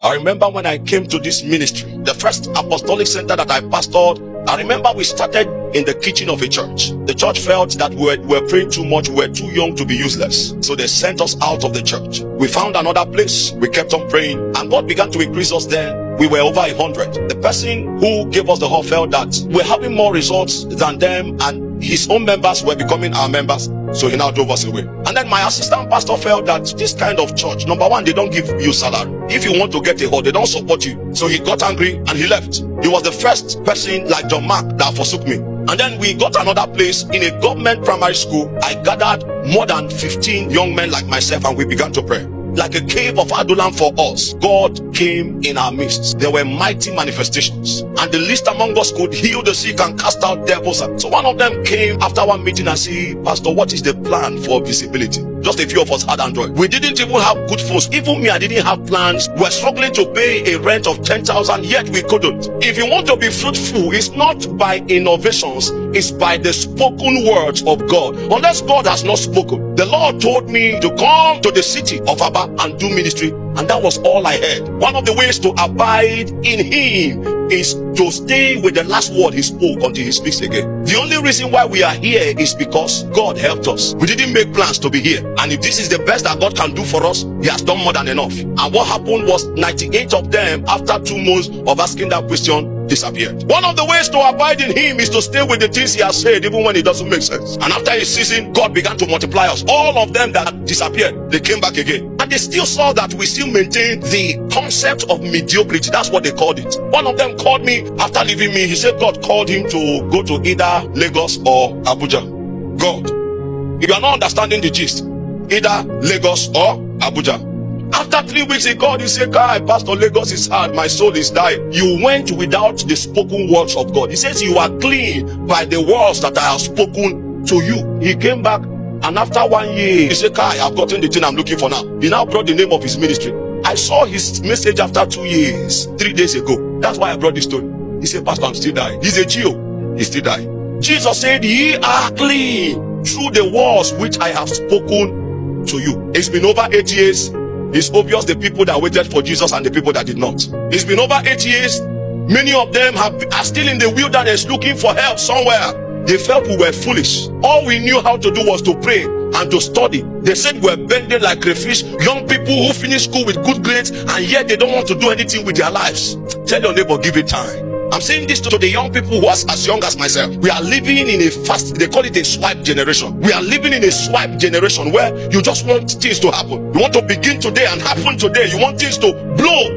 I remember when I came to this ministry, the first apostolic center that I pastored, I remember we started in the kitchen of a church. The church felt that we were praying too much, we were too young to be useless. So they sent us out of the church. We found another place, we kept on praying, and God began to increase us there. We were over 100. The person who gave us the hall felt that we're having more results than them, and his own members were becoming our members. So he now drove us away. And then my assistant pastor felt that this kind of church, number one, they don't give you salary. If you want to get a hall, they don't support you. So he got angry and he left. He was the first person like John Mark that forsook me. And then we got another place in a government primary school. I gathered more than 15 young men like myself, and we began to pray. Like a cave of Adullam for us, God came in our midst. There were mighty manifestations, and the least among us could heal the sick and cast out devils. So one of them came after one meeting and said, "Pastor, what is the plan for visibility?" Just a few of us had Android. We didn't even have good phones. Even me, I didn't have plans. We were struggling to pay a rent of 10,000, yet we couldn't. If you want to be fruitful, it's not by innovations, it's by the spoken words of God. Unless God has not spoken. The Lord told me to come to the city of Aba and do ministry, and that was all I heard. One of the ways to abide in Him is to stay with the last word He spoke until He speaks again. The only reason why we are here is because God helped us. We didn't make plans to be here. And if this is the best that God can do for us, He has done more than enough. And what happened was 98 of them, after 2 months of asking that question, disappeared. One of the ways to abide in Him is to stay with the things He has said, even when it doesn't make sense. And after a season, God began to multiply us. All of them that disappeared, they came back again. And they still saw that we still maintained the concept of mediocrity. That's what they called it. One of them called me after leaving me. He said God called him to go to either Lagos or Abuja. God, you are not understanding the gist. Either Lagos or Abuja. After 3 weeks he called, he said, "Kai, Pastor, Lagos is hard, my soul is dying. You went without the spoken words of God." He says, "You are clean by the words that I have spoken to you." He came back, and after 1 year, he said, "Kai, I've gotten the thing I'm looking for now." He now brought the name of his ministry. I saw his message after 2 years, 3 days ago. That's why I brought this story. He said, "Pastor, I'm still dying." He's a Jew. He's still dying. Jesus said, "Ye are clean through the words which I have spoken to you." It's been over 8 years. It's obvious the people that waited for Jesus and the people that did not. It's been over 8 years. Many of them are still in the wilderness looking for help somewhere. They felt we were foolish. All we knew how to do was to pray and to study. They said we were bending like crayfish. Young people who finish school with good grades, and yet they don't want to do anything with their lives. Tell your neighbor, give it time. I'm saying this to the young people who are as young as myself. We are living in a fast, they call it a swipe generation. We are living in a swipe generation where you just want things to happen. You want to begin today and happen today. You want things to blow.